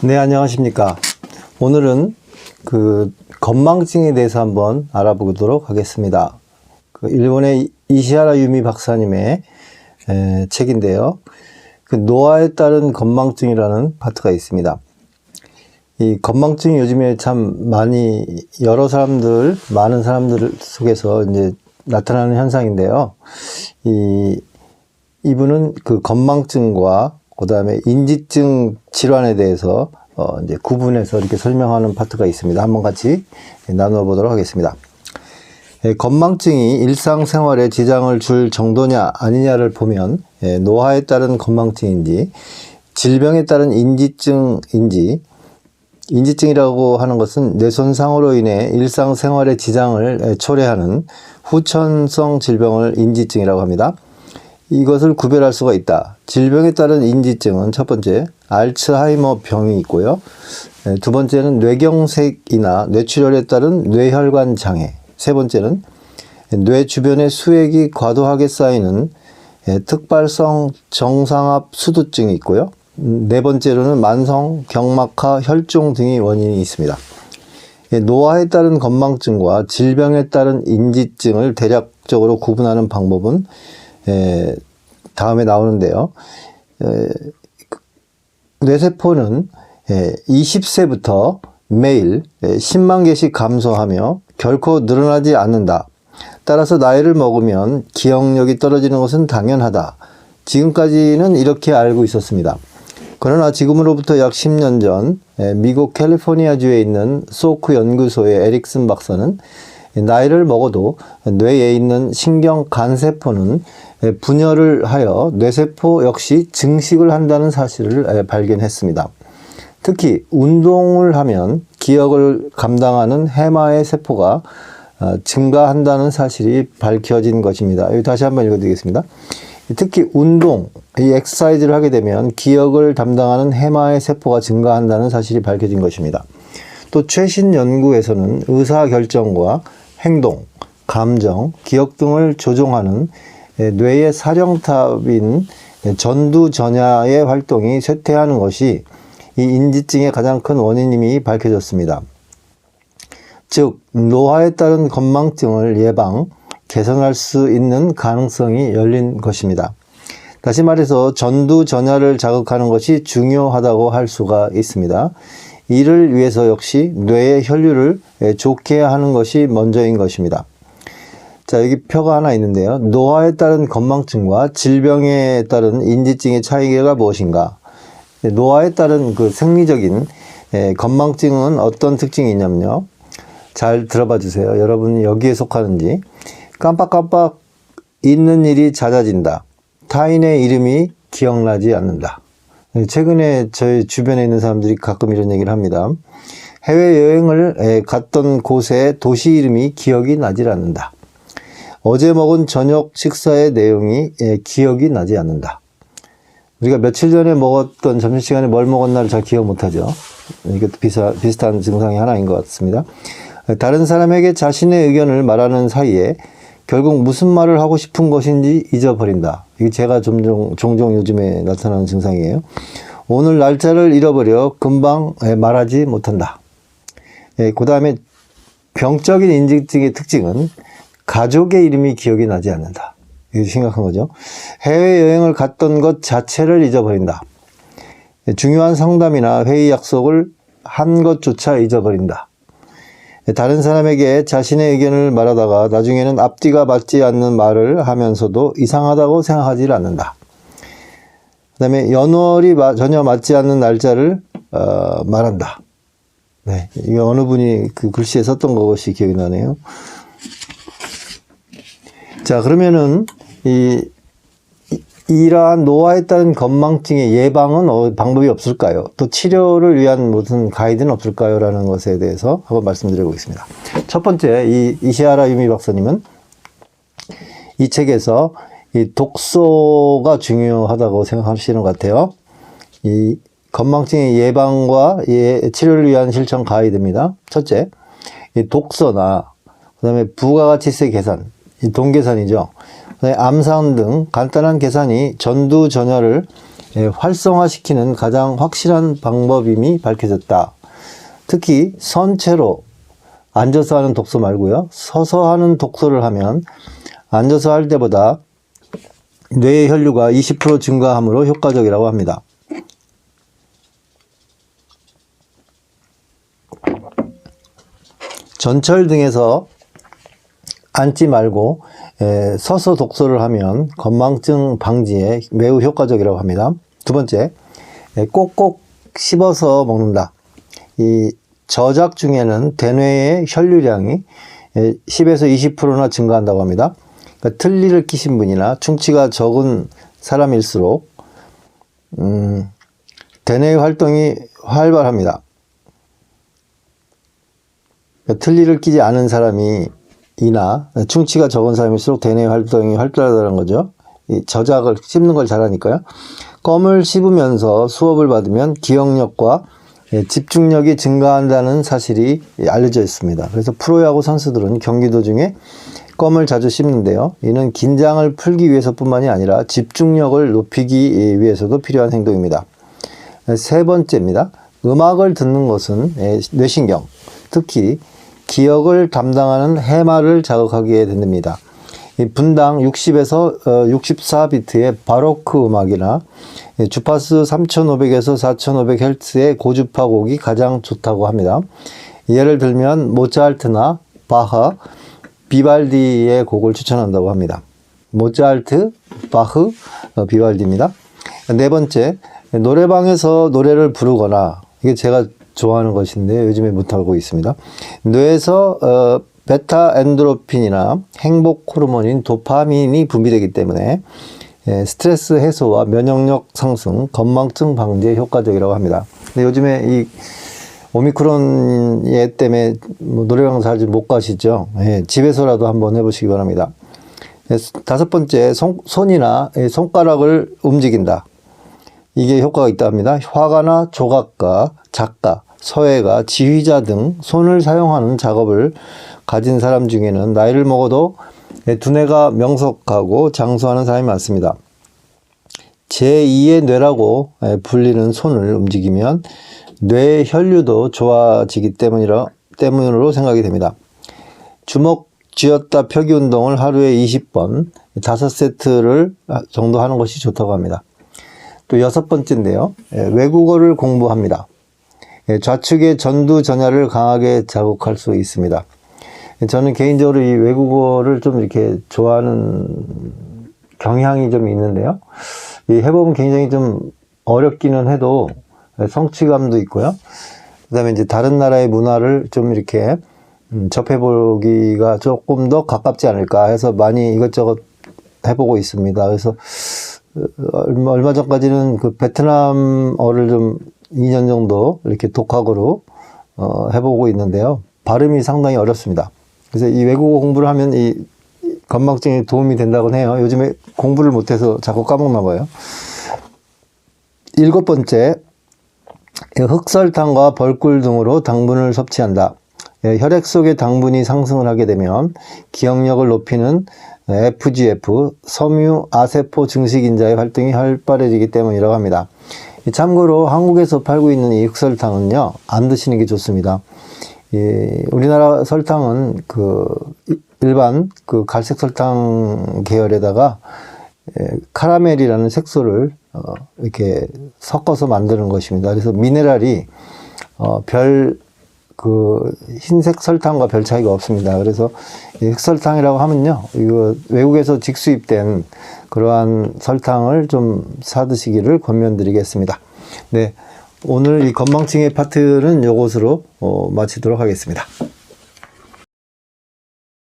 네, 안녕하십니까. 오늘은 건망증에 대해서 한번 알아보도록 하겠습니다. 일본의 이시하라 유미 박사님의 책인데요. 노화에 따른 건망증이라는 파트가 있습니다. 이 건망증이 요즘에 참 많은 사람들 속에서 이제 나타나는 현상인데요. 이분은 건망증과 그 다음에 인지증 질환에 대해서 이제 구분해서 이렇게 설명하는 파트가 있습니다. 한번 같이 나누어 보도록 하겠습니다. 건망증이 일상생활에 지장을 줄 정도냐 아니냐를 보면 노화에 따른 건망증인지 질병에 따른 인지증인지, 인지증이라고 하는 것은 뇌손상으로 인해 일상생활에 지장을 초래하는 후천성 질병을 인지증이라고 합니다. 이것을 구별할 수가 있다. 질병에 따른 인지증은 첫 번째 알츠하이머 병이 있고요. 두 번째는 뇌경색이나 뇌출혈에 따른 뇌혈관 장애. 세 번째는 뇌 주변에 수액이 과도하게 쌓이는 특발성 정상압 수두증이 있고요. 네 번째로는 만성 경막하 혈종 등의 원인이 있습니다. 노화에 따른 건망증과 질병에 따른 인지증을 대략적으로 구분하는 방법은 다음에 나오는데요. 뇌세포는 20세부터 매일 10만 개씩 감소하며 결코 늘어나지 않는다. 따라서 나이를 먹으면 기억력이 떨어지는 것은 당연하다. 지금까지는 이렇게 알고 있었습니다. 그러나 지금으로부터 약 10년 전 미국 캘리포니아주에 있는 소크 연구소의 에릭슨 박사는 나이를 먹어도 뇌에 있는 신경 간세포는 분열을 하여 뇌세포 역시 증식을 한다는 사실을 발견했습니다. 특히 운동을 하면 기억을 감당하는 해마의 세포가 증가한다는 사실이 밝혀진 것입니다. 여기 다시 한번 읽어드리겠습니다. 특히 운동, 이 엑서사이즈를 하게 되면 기억을 담당하는 해마의 세포가 증가한다는 사실이 밝혀진 것입니다. 또 최신 연구에서는 의사결정과 행동, 감정, 기억 등을 조종하는 뇌의 사령탑인 전두전야의 활동이 쇠퇴하는 것이 이 인지증의 가장 큰 원인임이 밝혀졌습니다. 즉, 노화에 따른 건망증을 예방, 개선할 수 있는 가능성이 열린 것입니다. 다시 말해서 전두전야를 자극하는 것이 중요하다고 할 수가 있습니다. 이를 위해서 역시 뇌의 혈류를 좋게 하는 것이 먼저인 것입니다. 자, 여기 표가 하나 있는데요. 노화에 따른 건망증과 질병에 따른 인지증의 차이가 무엇인가? 노화에 따른 생리적인 건망증은 어떤 특징이 있냐면요. 잘 들어봐 주세요. 여러분이 여기에 속하는지. 깜빡깜빡 잊는 일이 잦아진다. 타인의 이름이 기억나지 않는다. 최근에 저희 주변에 있는 사람들이 가끔 이런 얘기를 합니다. 해외여행을 갔던 곳의 도시 이름이 기억이 나질 않는다. 어제 먹은 저녁 식사의 내용이 기억이 나지 않는다. 우리가 며칠 전에 먹었던 점심시간에 뭘 먹었나를 잘 기억 못하죠. 이것도 비슷한 증상이 하나인 것 같습니다. 다른 사람에게 자신의 의견을 말하는 사이에 결국 무슨 말을 하고 싶은 것인지 잊어버린다. 이게 제가 종종 요즘에 나타나는 증상이에요. 오늘 날짜를 잃어버려 금방 말하지 못한다. 그 다음에 병적인 인지증의 특징은 가족의 이름이 기억이 나지 않는다. 이게 심각한 거죠. 해외여행을 갔던 것 자체를 잊어버린다. 중요한 상담이나 회의 약속을 한 것조차 잊어버린다. 다른 사람에게 자신의 의견을 말하다가 나중에는 앞뒤가 맞지 않는 말을 하면서도 이상하다고 생각하지 않는다. 그 다음에 연월이 전혀 맞지 않는 날짜를 말한다. 네, 이게 어느 분이 그 글씨에 썼던 것이 기억이 나네요. 자, 그러면은 이러한 노화에 따른 건망증의 예방은 방법이 없을까요? 또 치료를 위한 무슨 가이드는 없을까요? 라는 것에 대해서 한번 말씀드려보겠습니다. 첫 번째, 이 이시하라 유미 박사님은 이 책에서 이 독서가 중요하다고 생각하시는 것 같아요. 이 건망증의 예방과 치료를 위한 실천 가이드입니다. 첫째, 이 독서나 그 다음에 부가가치세 계산, 이 돈계산이죠. 암산 등 간단한 계산이 전두전야를 활성화시키는 가장 확실한 방법임이 밝혀졌다. 특히 선체로 앉아서 하는 독서 말고요. 서서 하는 독서를 하면 앉아서 할 때보다 뇌의 혈류가 20% 증가하므로 효과적이라고 합니다. 전철 등에서 앉지 말고 서서 독서를 하면 건망증 방지에 매우 효과적이라고 합니다. 두 번째, 꼭꼭 씹어서 먹는다. 이 저작 중에는 대뇌의 혈류량이 10에서 20%나 증가한다고 합니다. 그러니까 틀니를 끼신 분이나 충치가 적은 사람일수록 대뇌의 활동이 활발합니다. 그러니까 틀니를 끼지 않은 사람이나 충치가 적은 사람일수록 대뇌의 활동이 활발하다는 거죠. 이 저작을 씹는 걸 잘하니까요. 껌을 씹으면서 수업을 받으면 기억력과 집중력이 증가한다는 사실이 알려져 있습니다. 그래서 프로야구 선수들은 경기 도중에 껌을 자주 씹는데요. 이는 긴장을 풀기 위해서뿐만이 아니라 집중력을 높이기 위해서도 필요한 행동입니다. 세 번째입니다. 음악을 듣는 것은 뇌신경, 특히 기억을 담당하는 해마를 자극하게 됩니다. 분당 60에서 64비트의 바로크 음악이나 주파수 3500에서 4500Hz의 고주파 곡이 가장 좋다고 합니다. 예를 들면 모차르트나 바하, 비발디의 곡을 추천한다고 합니다. 모차르트, 바흐, 비발디입니다. 네 번째, 노래방에서 노래를 부르거나, 이게 제가 좋아하는 것인데 요즘에 못하고 있습니다. 뇌에서 베타 엔도르핀이나 행복 호르몬인 도파민이 분비되기 때문에 스트레스 해소와 면역력 상승, 건망증 방지에 효과적이라고 합니다. 근데 요즘에 이 오미크론 때문에 노래방 잘 못 가시죠? 집에서라도 한번 해보시기 바랍니다. 다섯 번째, 손이나 손가락을 움직인다. 이게 효과가 있다 합니다. 화가나 조각가, 작가, 서예가, 지휘자 등 손을 사용하는 작업을 가진 사람 중에는 나이를 먹어도 두뇌가 명석하고 장수하는 사람이 많습니다. 제2의 뇌라고 불리는 손을 움직이면 뇌의 혈류도 좋아지기 때문으로 생각이 됩니다. 주먹 쥐었다 펴기 운동을 하루에 20번, 5세트를 정도 하는 것이 좋다고 합니다. 또 여섯 번째인데요. 외국어를 공부합니다. 좌측의 전두전야를 강하게 자극할 수 있습니다. 저는 개인적으로 이 외국어를 좀 이렇게 좋아하는 경향이 좀 있는데요. 해보면 굉장히 좀 어렵기는 해도 성취감도 있고요. 그 다음에 이제 다른 나라의 문화를 좀 이렇게 접해보기가 조금 더 가깝지 않을까 해서 많이 이것저것 해보고 있습니다. 그래서 얼마 전까지는 그 베트남어를 좀 2년 정도 이렇게 독학으로 해보고 있는데요. 발음이 상당히 어렵습니다. 그래서 이 외국어 공부를 하면 이 건망증에 도움이 된다고 해요. 요즘에 공부를 못해서 자꾸 까먹나 봐요. 일곱 번째, 흑설탕과 벌꿀 등으로 당분을 섭취한다. 혈액 속의 당분이 상승을 하게 되면 기억력을 높이는 FGF, 섬유 아세포 증식인자의 활동이 활발해지기 때문이라고 합니다. 참고로 한국에서 팔고 있는 이 흑설탕은요, 안 드시는 게 좋습니다. 우리나라 설탕은 일반 갈색 설탕 계열에다가 카라멜이라는 색소를 이렇게 섞어서 만드는 것입니다. 그래서 미네랄이 흰색 설탕과 별 차이가 없습니다. 그래서 흑설탕이라고 하면요, 이거 외국에서 직수입된 그러한 설탕을 좀 사드시기를 권면드리겠습니다. 네, 오늘 이 건망증의 파트는 이것으로 마치도록 하겠습니다.